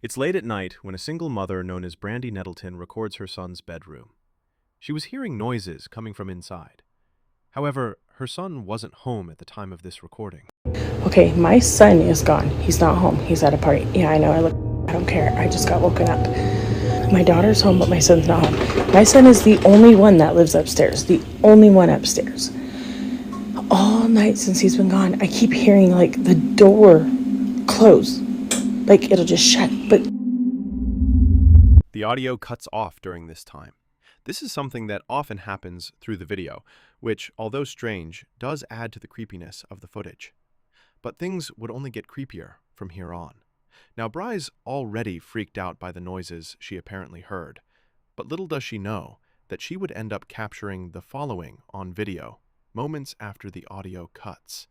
It's late at night when a single mother known as Brandy Nettleton records her son's bedroom. She was hearing noises coming from inside. However, her son wasn't home at the time of this recording. Okay, my son is gone. He's not home. He's at a party. Yeah, I know. I don't care. I just got woken up. My daughter's home, but my son's not home. My son is the only one that lives upstairs. The only one upstairs. All night since he's been gone, I keep hearing like the door close. Like it'll just shut, but The audio cuts off during this time. This is something that often happens through the video, which, although strange, does add to the creepiness of the footage. But things would only get creepier from here on. Now, Bry's already freaked out by the noises she apparently heard, but little does she know that she would end up capturing the following on video moments after the audio cuts.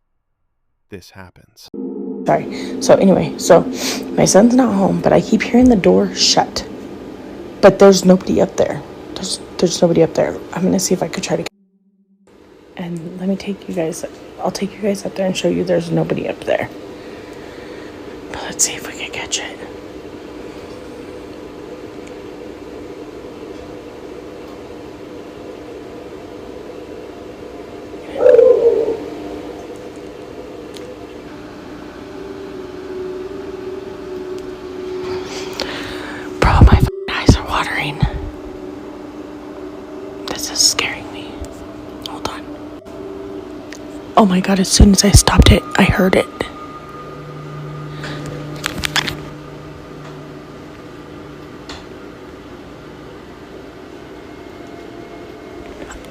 This happens. sorry. So anyway, my son's not home, but I keep hearing the door shut. But there's nobody up there. There's nobody up there. I'm gonna see if I could try to. And let me take you guys. I'll take you guys up there and show you there's nobody up there. But let's see if we can catch it. Bro, my eyes are watering. This is scaring me. Hold on. Oh my god, as soon as I stopped it, I heard it.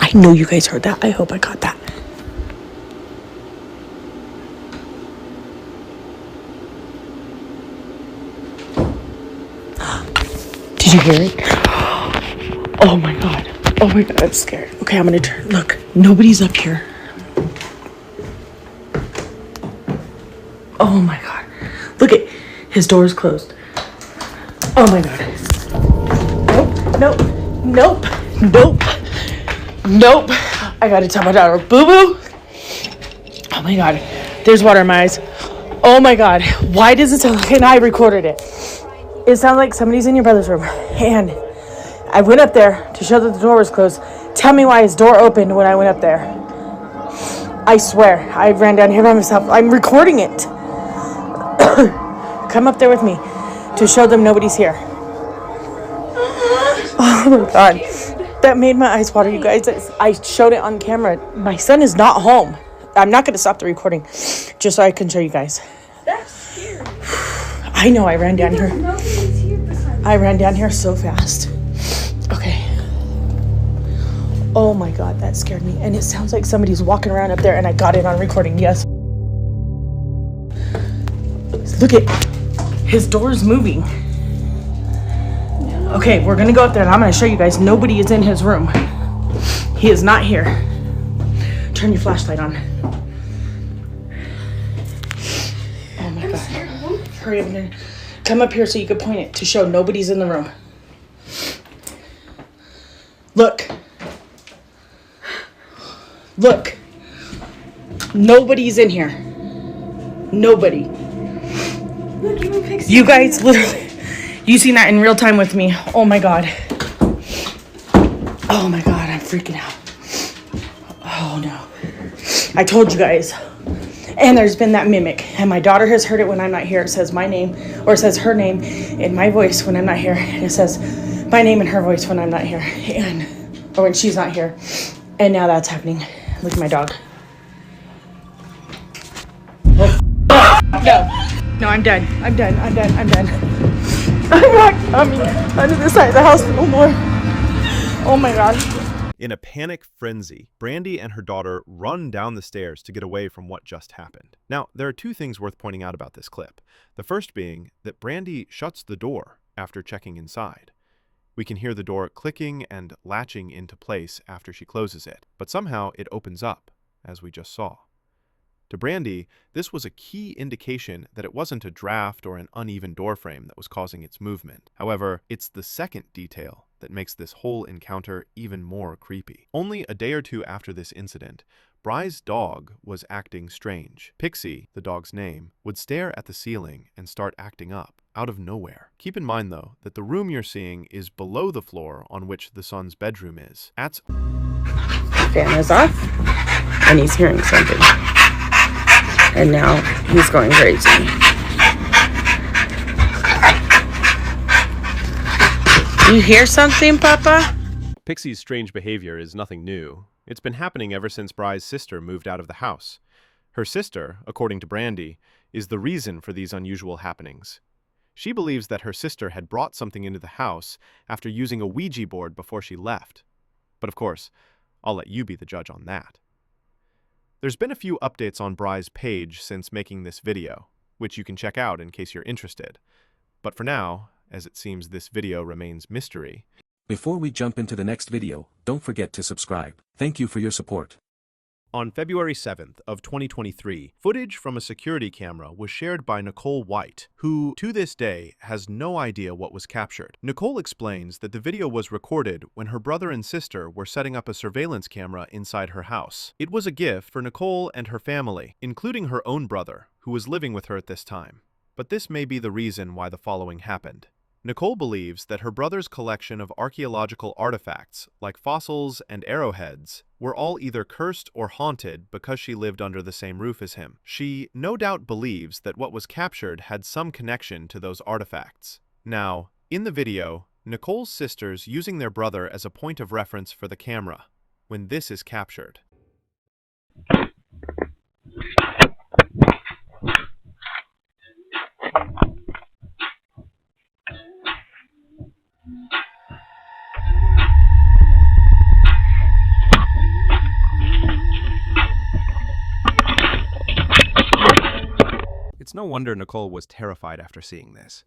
I know you guys heard that. I hope I caught that. Did you hear it? Oh my god. Oh my god, I'm scared. Okay, I'm gonna turn. Look, nobody's up here. Oh my god. Look at his door is closed. Oh my god. Nope, nope, nope, nope, nope. I gotta tell my daughter, boo boo. Oh my god. There's water in my eyes. Oh my god. Why does it sound like, and I recorded it. It sounds like somebody's in your brother's room. And I went up there to show that the door was closed. Tell me why his door opened when I went up there. I swear, I ran down here by myself. I'm recording it. Come up there with me to show them nobody's here. Oh my god. That made my eyes water, you guys. I showed it on camera. My son is not home. I'm not going to stop the recording just so I can show you guys. That's scary. I know, I ran down here. Nobody's here behind. I ran down here so fast. Okay. Oh my god, that scared me. And it sounds like somebody's walking around up there, and I got it on recording, yes. Look at his door's moving. Okay, we're gonna go up there and I'm gonna show you guys nobody is in his room. He is not here. Turn your flashlight on. Oh my god. Hurry up and come up here so you can point it to show nobody's in the room. Look. Look. Nobody's in here. Nobody. Look, even Pixie. You guys literally, you seen that in real time with me. Oh my god. Oh my god, I'm freaking out. Oh no. I told you guys. And there's been that mimic. And my daughter has heard it when I'm not here. It says my name, or it says her name in my voice when I'm not here. And it says my name in her voice when I'm not here. Or when she's not here. And now that's happening. Look at my dog. Oh, no. No, I'm done. I'm done. I'm done. I'm done. I'm not coming under the side of the house no more. Oh my god. In a panic frenzy, Brandy and her daughter run down the stairs to get away from what just happened. Now, there are two things worth pointing out about this clip. The first being that Brandy shuts the door after checking inside. We can hear the door clicking and latching into place after she closes it, but somehow it opens up, as we just saw. To Brandy, this was a key indication that it wasn't a draft or an uneven door frame that was causing its movement. However, it's the second detail that makes this whole encounter even more creepy. Only a day or two after this incident, Bry's dog was acting strange. Pixie, the dog's name, would stare at the ceiling and start acting up, out of nowhere. Keep in mind, though, that the room you're seeing is below the floor on which the son's bedroom is. Fan is off, and he's hearing something. And now he's going crazy. You hear something, Papa? Pixie's strange behavior is nothing new. It's been happening ever since Bry's sister moved out of the house. Her sister, according to Brandy, is the reason for these unusual happenings. She believes that her sister had brought something into the house after using a Ouija board before she left. But of course, I'll let you be the judge on that. There's been a few updates on Bry's page since making this video, which you can check out in case you're interested. But for now, as it seems this video remains mystery. Before we jump into the next video, don't forget to subscribe. Thank you for your support. On February 7th of 2023, footage from a security camera was shared by Nicole White, who, to this day, has no idea what was captured. Nicole explains that the video was recorded when her brother and sister were setting up a surveillance camera inside her house. It was a gift for Nicole and her family, including her own brother, who was living with her at this time. But this may be the reason why the following happened. Nicole believes that her brother's collection of archaeological artifacts, like fossils and arrowheads, were all either cursed or haunted because she lived under the same roof as him. She no doubt believes that what was captured had some connection to those artifacts. Now, in the video, Nicole's sisters using their brother as a point of reference for the camera when this is captured. It's no wonder Nicole was terrified after seeing this.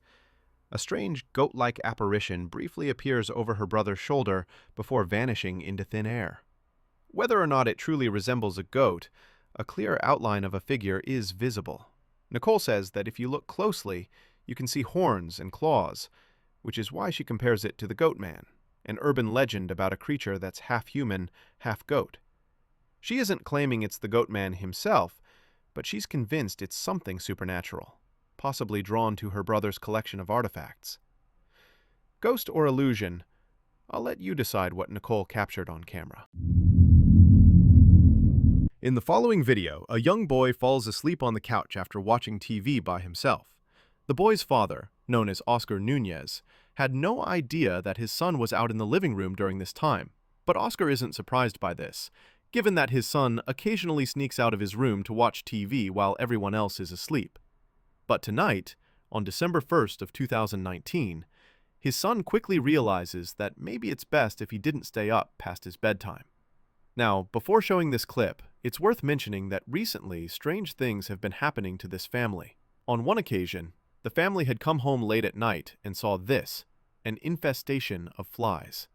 A strange goat-like apparition briefly appears over her brother's shoulder before vanishing into thin air. Whether or not it truly resembles a goat, a clear outline of a figure is visible. Nicole says that if you look closely, you can see horns and claws, which is why she compares it to the Goat Man, an urban legend about a creature that's half human, half goat. She isn't claiming it's the Goat Man himself, but she's convinced it's something supernatural, possibly drawn to her brother's collection of artifacts. Ghost or illusion, I'll let you decide what Nicole captured on camera. In the following video, a young boy falls asleep on the couch after watching TV by himself. The boy's father, known as Oscar Nunez, had no idea that his son was out in the living room during this time, but Oscar isn't surprised by this, given that his son occasionally sneaks out of his room to watch TV while everyone else is asleep. But tonight, on December 1st of 2019, his son quickly realizes that maybe it's best if he didn't stay up past his bedtime. Now, before showing this clip, it's worth mentioning that recently strange things have been happening to this family. On one occasion, the family had come home late at night and saw this, an infestation of flies,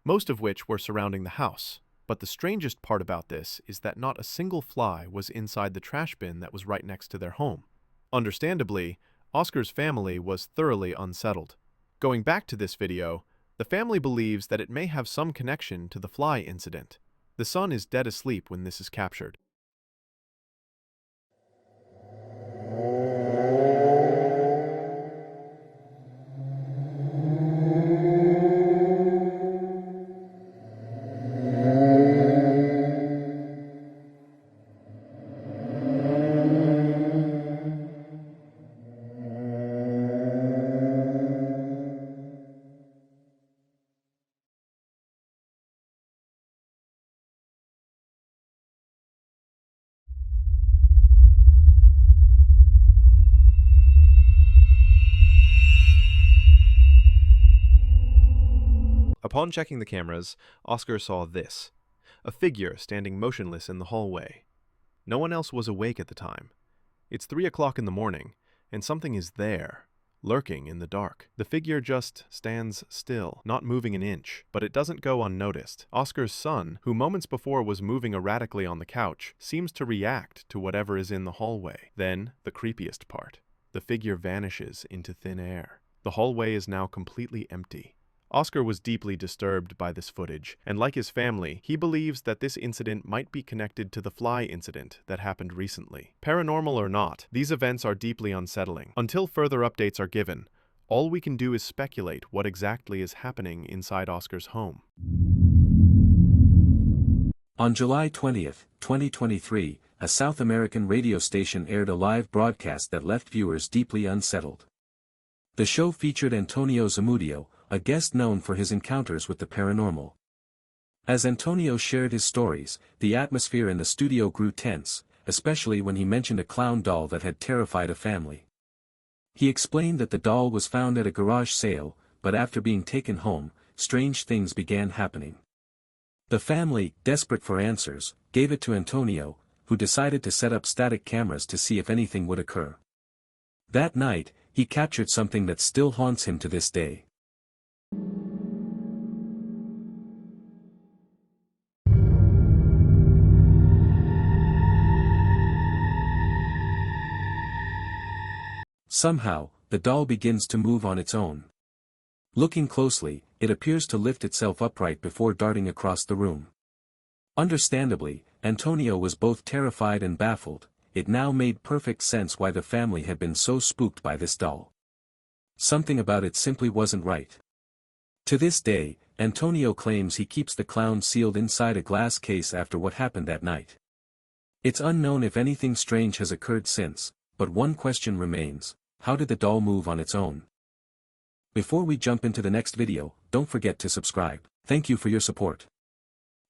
most of which were surrounding the house. But the strangest part about this is that not a single fly was inside the trash bin that was right next to their home. Understandably, Oscar's family was thoroughly unsettled. Going back to this video, the family believes that it may have some connection to the fly incident. The son is dead asleep when this is captured. Upon checking the cameras, Oscar saw this, a figure standing motionless in the hallway. No one else was awake at the time. It's 3 o'clock in the morning, and something is there, lurking in the dark. The figure just stands still, not moving an inch, but it doesn't go unnoticed. Oscar's son, who moments before was moving erratically on the couch, seems to react to whatever is in the hallway. Then, the creepiest part. The figure vanishes into thin air. The hallway is now completely empty. Oscar was deeply disturbed by this footage, and like his family, he believes that this incident might be connected to the fly incident that happened recently. Paranormal or not, these events are deeply unsettling. Until further updates are given, all we can do is speculate what exactly is happening inside Oscar's home. On July 20th, 2023, a South American radio station aired a live broadcast that left viewers deeply unsettled. The show featured Antonio Zamudio, a guest known for his encounters with the paranormal. As Antonio shared his stories, the atmosphere in the studio grew tense, especially when he mentioned a clown doll that had terrified a family. He explained that the doll was found at a garage sale, but after being taken home, strange things began happening. The family, desperate for answers, gave it to Antonio, who decided to set up static cameras to see if anything would occur. That night, he captured something that still haunts him to this day. Somehow, the doll begins to move on its own. Looking closely, it appears to lift itself upright before darting across the room. Understandably, Antonio was both terrified and baffled. It now made perfect sense why the family had been so spooked by this doll. Something about it simply wasn't right. To this day, Antonio claims he keeps the clown sealed inside a glass case after what happened that night. It's unknown if anything strange has occurred since, but one question remains: how did the doll move on its own? Before we jump into the next video, don't forget to subscribe. Thank you for your support.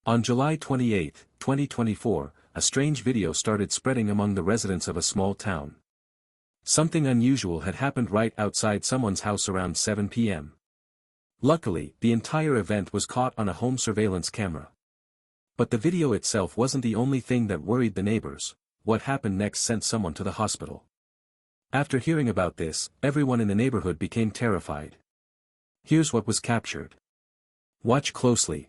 On July 28, 2024, a strange video started spreading among the residents of a small town. Something unusual had happened right outside someone's house around 7 p.m. Luckily, the entire event was caught on a home surveillance camera. But the video itself wasn't the only thing that worried the neighbors. What happened next sent someone to the hospital. After hearing about this, everyone in the neighborhood became terrified. Here's what was captured. Watch closely.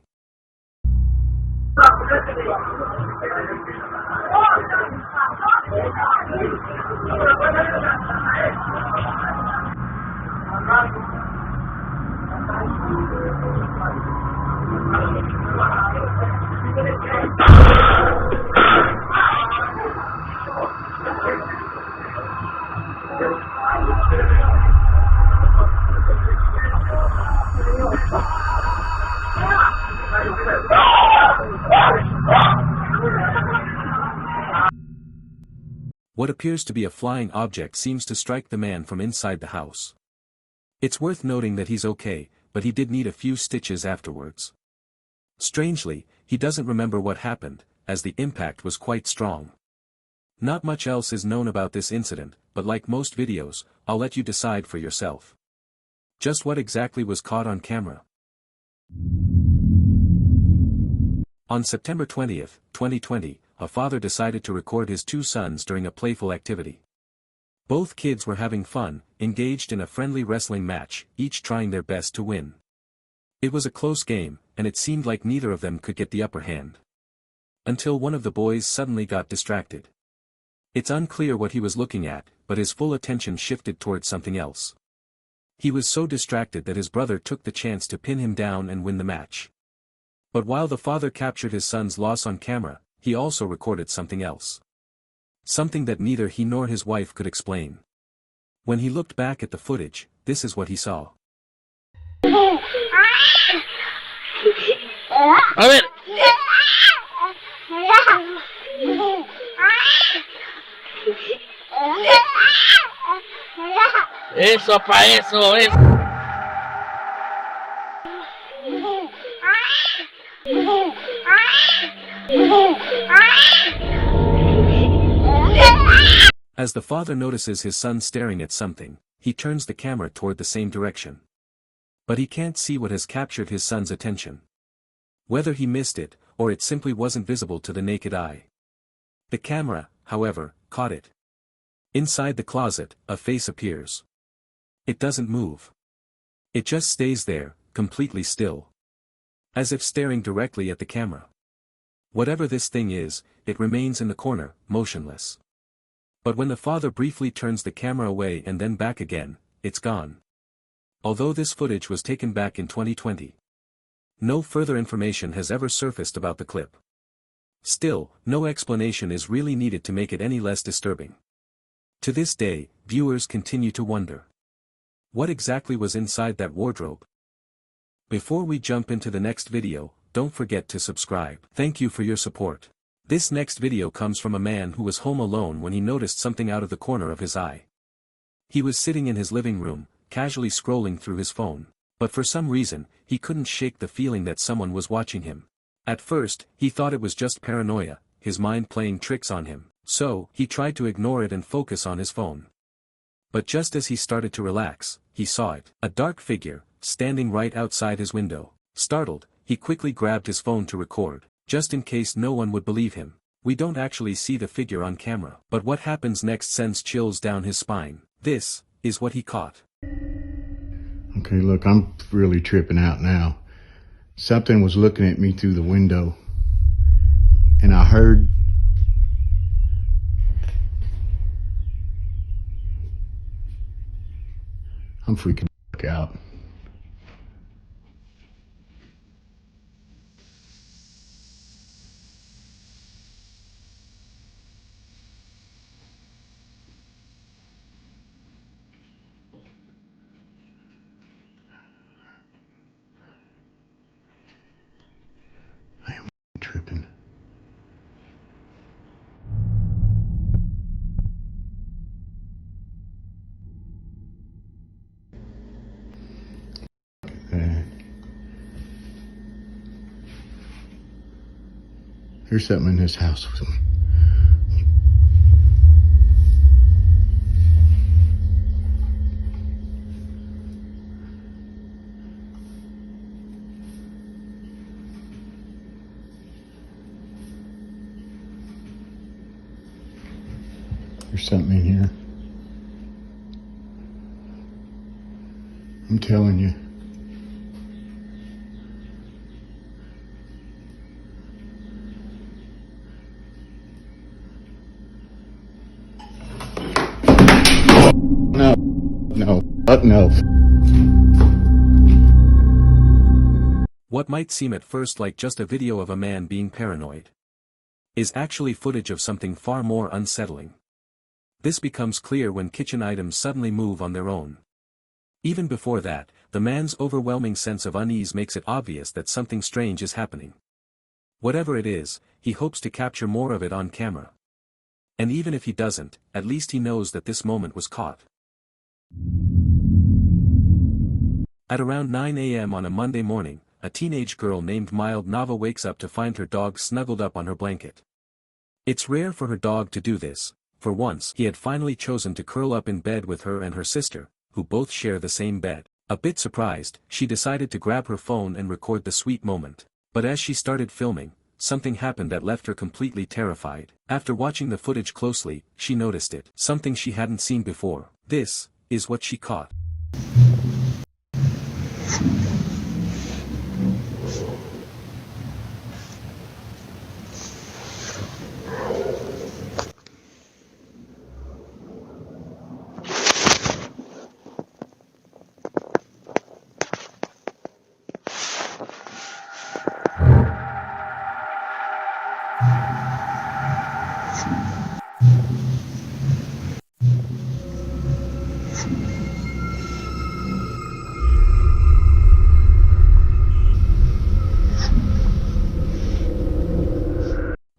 What appears to be a flying object seems to strike the man from inside the house. It's worth noting that he's okay, but he did need a few stitches afterwards. Strangely, he doesn't remember what happened, as the impact was quite strong. Not much else is known about this incident, but like most videos, I'll let you decide for yourself. Just what exactly was caught on camera? On September 20th, 2020, a father decided to record his two sons during a playful activity. Both kids were having fun, engaged in a friendly wrestling match, each trying their best to win. It was a close game, and it seemed like neither of them could get the upper hand. Until one of the boys suddenly got distracted. It's unclear what he was looking at, but his full attention shifted towards something else. He was so distracted that his brother took the chance to pin him down and win the match. But while the father captured his son's loss on camera, he also recorded something else. Something that neither he nor his wife could explain. When he looked back at the footage, this is what he saw. A ver. Eso pa' eso es. As the father notices his son staring at something, he turns the camera toward the same direction. But he can't see what has captured his son's attention. Whether he missed it, or it simply wasn't visible to the naked eye. The camera, however, caught it. Inside the closet, a face appears. It doesn't move. It just stays there, completely still. As if staring directly at the camera. Whatever this thing is, it remains in the corner, motionless. But when the father briefly turns the camera away and then back again, it's gone. Although this footage was taken back in 2020. No further information has ever surfaced about the clip. Still, no explanation is really needed to make it any less disturbing. To this day, viewers continue to wonder. What exactly was inside that wardrobe? Before we jump into the next video, don't forget to subscribe. Thank you for your support. This next video comes from a man who was home alone when he noticed something out of the corner of his eye. He was sitting in his living room, casually scrolling through his phone, but for some reason, he couldn't shake the feeling that someone was watching him. At first, he thought it was just paranoia, his mind playing tricks on him, so he tried to ignore it and focus on his phone. But just as he started to relax, he saw it, a dark figure, standing right outside his window. Startled, he quickly grabbed his phone to record, just in case no one would believe him. We don't actually see the figure on camera, but what happens next sends chills down his spine. This is what he caught. Okay, look, I'm really tripping out now. Something was looking at me through the window, and I heard... I'm freaking out. I am tripping. There's something in this house with me. There's something in here. I'm telling you. No. What might seem at first like just a video of a man being paranoid is actually footage of something far more unsettling. This becomes clear when kitchen items suddenly move on their own. Even before that, the man's overwhelming sense of unease makes it obvious that something strange is happening. Whatever it is, he hopes to capture more of it on camera. And even if he doesn't, at least he knows that this moment was caught. At around 9 a.m. on a Monday morning, a teenage girl named Mild Nava wakes up to find her dog snuggled up on her blanket. It's rare for her dog to do this. For once, he had finally chosen to curl up in bed with her and her sister, who both share the same bed. A bit surprised, she decided to grab her phone and record the sweet moment. But as she started filming, something happened that left her completely terrified. After watching the footage closely, she noticed it. Something she hadn't seen before. This is what she caught.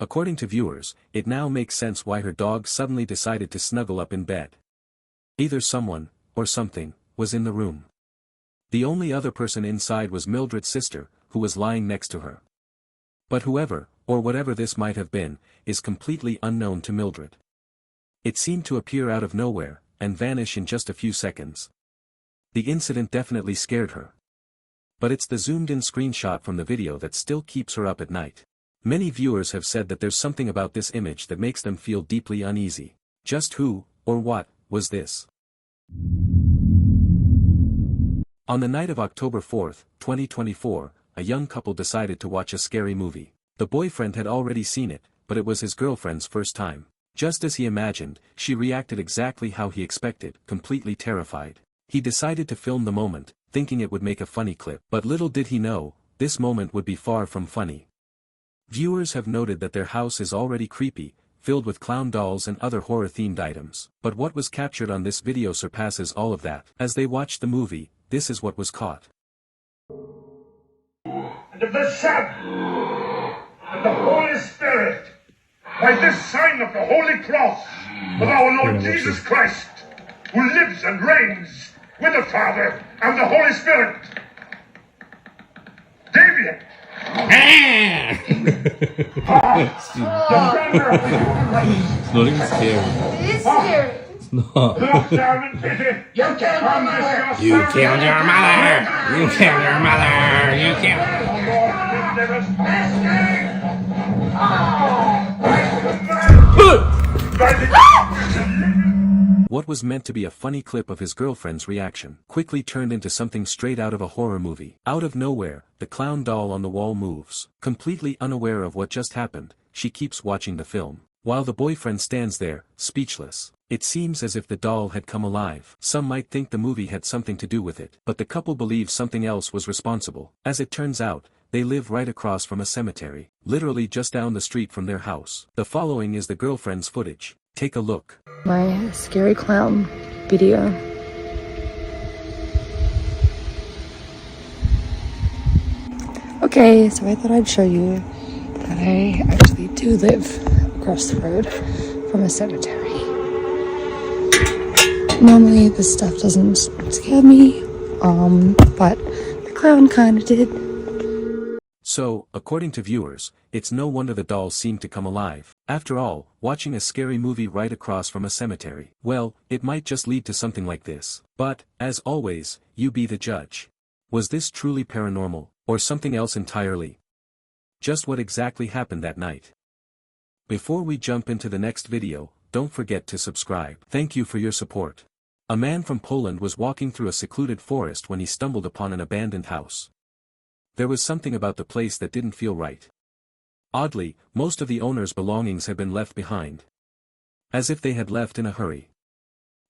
According to viewers, it now makes sense why her dog suddenly decided to snuggle up in bed. Either someone, or something, was in the room. The only other person inside was Mildred's sister, who was lying next to her. But whoever, or whatever this might have been, is completely unknown to Mildred. It seemed to appear out of nowhere, and vanish in just a few seconds. The incident definitely scared her. But it's the zoomed-in screenshot from the video that still keeps her up at night. Many viewers have said that there's something about this image that makes them feel deeply uneasy. Just who, or what, was this? On the night of October 4th, 2024, a young couple decided to watch a scary movie. The boyfriend had already seen it, but it was his girlfriend's first time. Just as he imagined, she reacted exactly how he expected, completely terrified. He decided to film the moment, thinking it would make a funny clip. But little did he know, this moment would be far from funny. Viewers have noted that their house is already creepy, filled with clown dolls and other horror-themed items. But what was captured on this video surpasses all of that. As they watched the movie, this is what was caught. And of the Son, and the Holy Spirit, by this sign of the Holy Cross of our Lord Jesus Christ, who lives and reigns with the Father and the Holy Spirit. Damien! It's not even scary. It is scary. It's not. Look down and pity. You killed your mother! You killed your mother! You killed your mother! You killed... What was meant to be a funny clip of his girlfriend's reaction quickly turned into something straight out of a horror movie. Out of nowhere, the clown doll on the wall moves. Completely unaware of what just happened, she keeps watching the film, while the boyfriend stands there, speechless. It seems as if the doll had come alive. Some might think the movie had something to do with it, but the couple believes something else was responsible. As it turns out, they live right across from a cemetery, literally just down the street from their house. The following is the girlfriend's footage. Take a look. My scary clown video. Okay, so I thought I'd show you that I actually do live across the road from a cemetery. Normally this stuff doesn't scare me, but the clown kind of did. So, according to viewers, it's no wonder the dolls seem to come alive. After all, watching a scary movie right across from a cemetery, well, it might just lead to something like this. But, as always, you be the judge. Was this truly paranormal, or something else entirely? Just what exactly happened that night? Before we jump into the next video, don't forget to subscribe. Thank you for your support. A man from Poland was walking through a secluded forest when he stumbled upon an abandoned house. There was something about the place that didn't feel right. Oddly, most of the owner's belongings had been left behind. As if they had left in a hurry.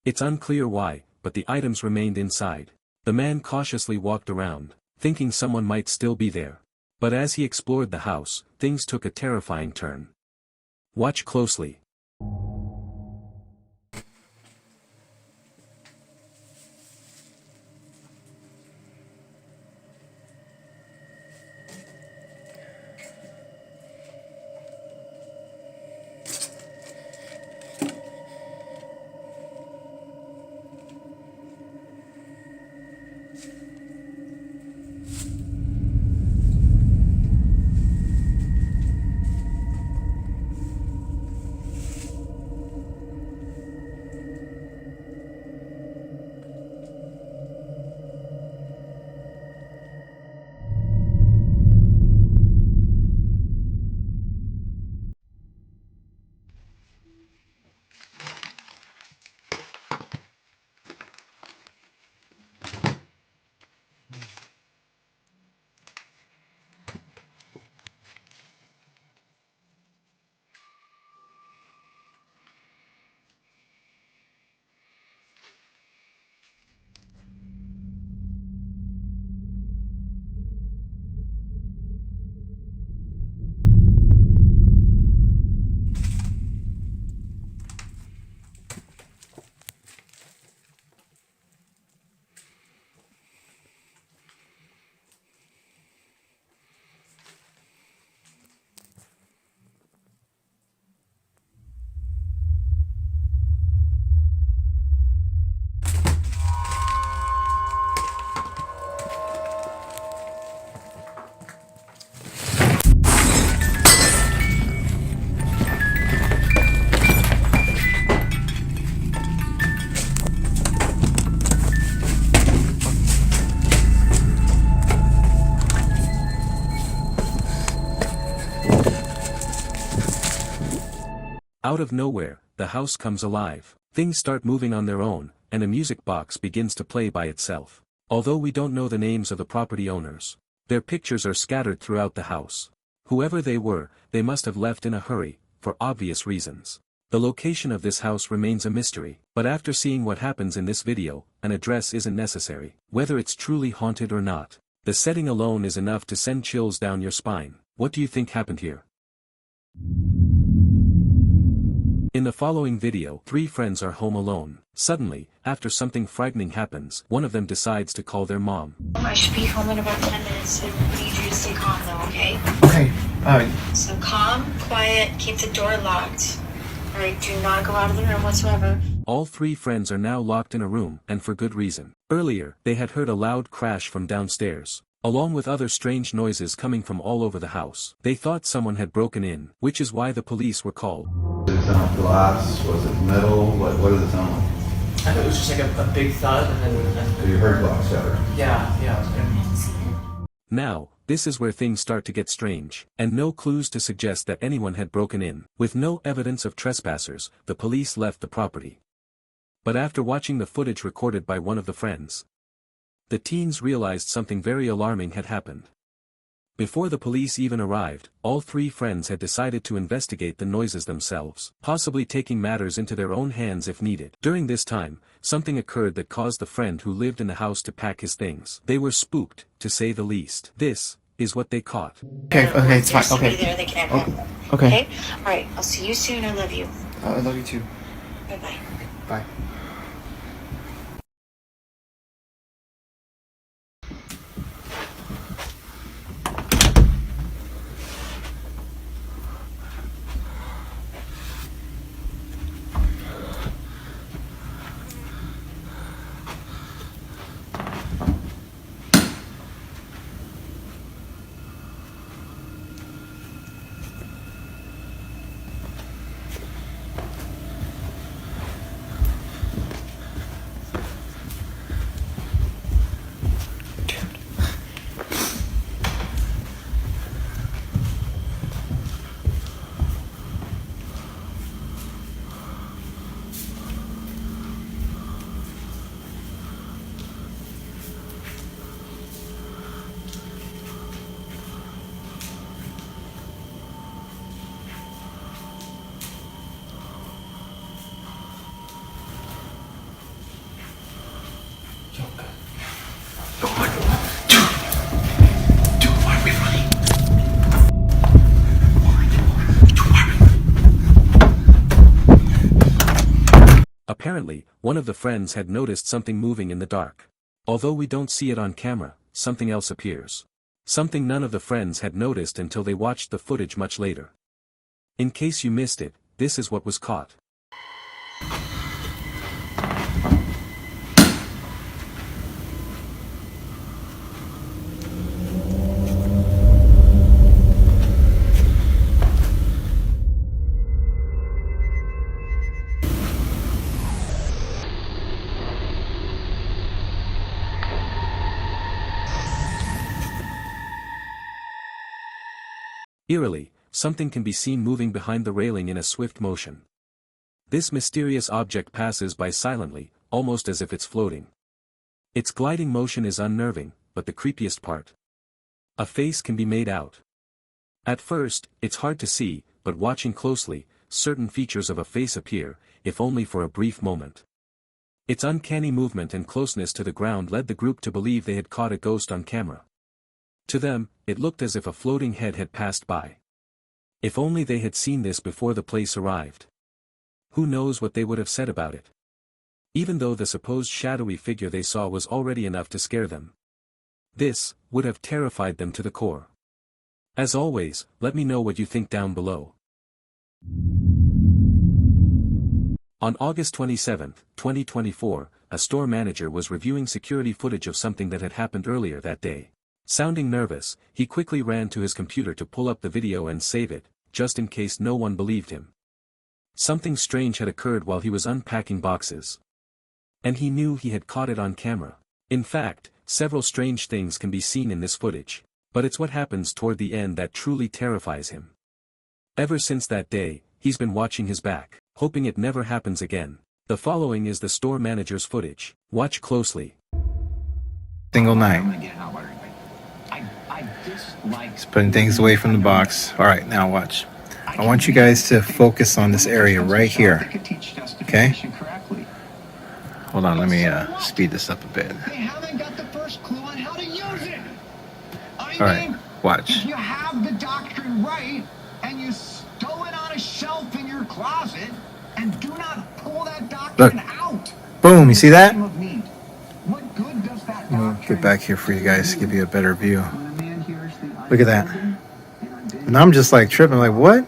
It's unclear why, but the items remained inside. The man cautiously walked around, thinking someone might still be there. But as he explored the house, things took a terrifying turn. Watch closely. Out of nowhere, the house comes alive. Things start moving on their own, and a music box begins to play by itself. Although we don't know the names of the property owners, their pictures are scattered throughout the house. Whoever they were, they must have left in a hurry, for obvious reasons. The location of this house remains a mystery, but after seeing what happens in this video, an address isn't necessary. Whether it's truly haunted or not, the setting alone is enough to send chills down your spine. What do you think happened here? In the following video, three friends are home alone. Suddenly, after something frightening happens, one of them decides to call their mom. I should be home in about 10 minutes, so I need you to stay calm though, okay? Okay, So calm, quiet, keep the door locked. Alright, do not go out of the room whatsoever. All three friends are now locked in a room, and for good reason. Earlier, they had heard a loud crash from downstairs, along with other strange noises coming from all over the house. They thought someone had broken in, which is why the police were called. Did it sound like glass? Was it metal? What does it sound like? I thought it was just like a big thud, and then So you heard glass shatter? yeah. Now, this is where things start to get strange, and no clues to suggest that anyone had broken in. With no evidence of trespassers, the police left the property. But after watching the footage recorded by one of the friends, the teens realized something very alarming had happened. Before the police even arrived, all three friends had decided to investigate the noises themselves, possibly taking matters into their own hands if needed. During this time, something occurred that caused the friend who lived in the house to pack his things. They were spooked, to say the least. This is what they caught. Okay, it's fine. There's somebody Okay. there, they can have help. Okay. Alright, I'll see you soon, I love you. I love you too. Bye-bye. Bye. Apparently, one of the friends had noticed something moving in the dark. Although we don't see it on camera, something else appears. Something none of the friends had noticed until they watched the footage much later. In case you missed it, this is what was caught. Eerily, something can be seen moving behind the railing in a swift motion. This mysterious object passes by silently, almost as if it's floating. Its gliding motion is unnerving, but the creepiest part. A face can be made out. At first, it's hard to see, but watching closely, certain features of a face appear, if only for a brief moment. Its uncanny movement and closeness to the ground led the group to believe they had caught a ghost on camera. To them, it looked as if a floating head had passed by. If only they had seen this before the police arrived. Who knows what they would have said about it? Even though the supposed shadowy figure they saw was already enough to scare them. This would have terrified them to the core. As always, let me know what you think down below. On August 27, 2024, a store manager was reviewing security footage of something that had happened earlier that day. Sounding nervous, he quickly ran to his computer to pull up the video and save it, just in case no one believed him. Something strange had occurred while he was unpacking boxes. And he knew he had caught it on camera. In fact, several strange things can be seen in this footage, but it's what happens toward the end that truly terrifies him. Ever since that day, he's been watching his back, hoping it never happens again. The following is the store manager's footage. Watch closely. single night. He's putting things away from the box. All right, now watch. I want you guys to focus on this area right here. Okay? Hold on, let me speed this up a bit. They haven't got the first clue on how to use it. All right, watch. If you have the doctrine right and you stow it on a shelf in your closet and do not pull that doctrine out. Boom, you see that? What good does that I'll get back here for you guys to give you a better view. Look at that. And I'm just like tripping, like, what?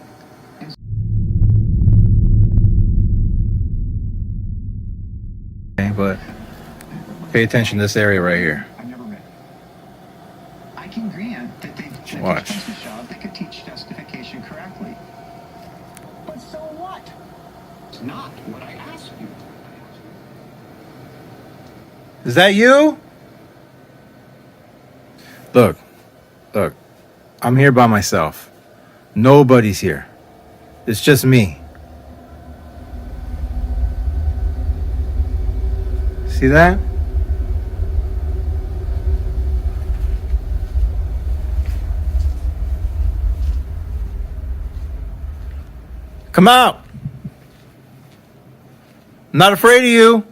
Okay, but pay attention to this area right here. I can grant that Watch. they could teach justification correctly. But so what? It's not what I asked you. Is that you? Look. I'm here by myself. Nobody's here. It's just me. See that? Come out. I'm not afraid of you.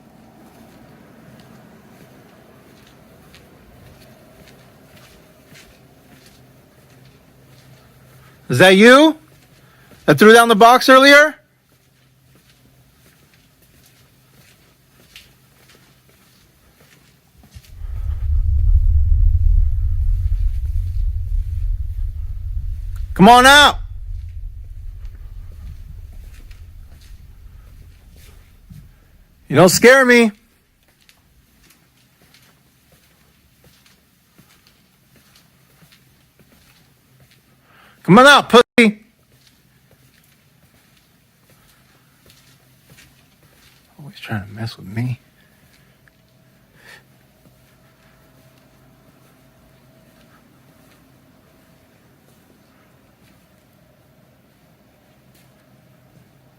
Is that you that threw down the box earlier? Come on out. You don't scare me. Come on out, pussy. Always trying to mess with me.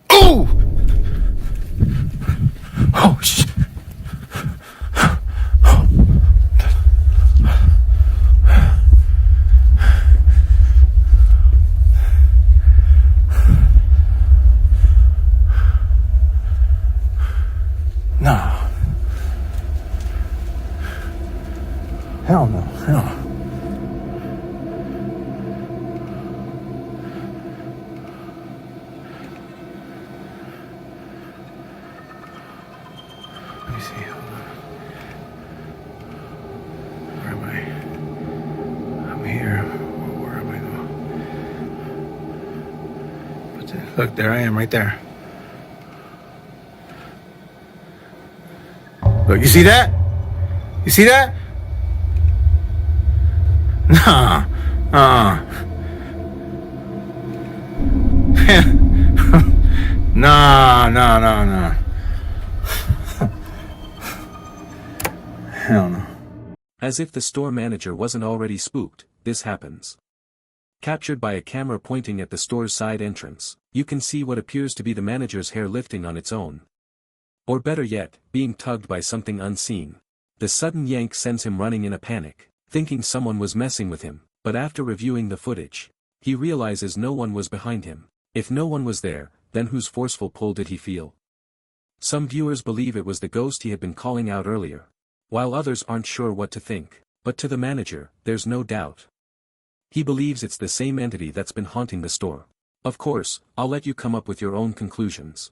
Oh! Oh, shit. No. Hell no. Hell no. Let me see. Hold on. Where am I? I'm here. Where am I now? Look, there I am right there. Look, you see that? You see that? Nah. Nah. Hell no. As if the store manager wasn't already spooked, this happens. Captured by a camera pointing at the store's side entrance, you can see what appears to be the manager's hair lifting on its own. Or better yet, being tugged by something unseen. The sudden yank sends him running in a panic, thinking someone was messing with him, but after reviewing the footage, he realizes no one was behind him. If no one was there, then whose forceful pull did he feel? Some viewers believe it was the ghost he had been calling out earlier, while others aren't sure what to think, but to the manager, there's no doubt. He believes it's the same entity that's been haunting the store. Of course, I'll let you come up with your own conclusions.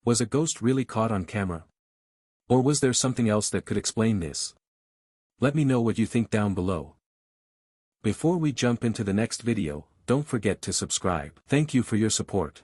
Was a ghost really caught on camera? Or was there something else that could explain this? Let me know what you think down below. Before we jump into the next video, don't forget to subscribe. Thank you for your support.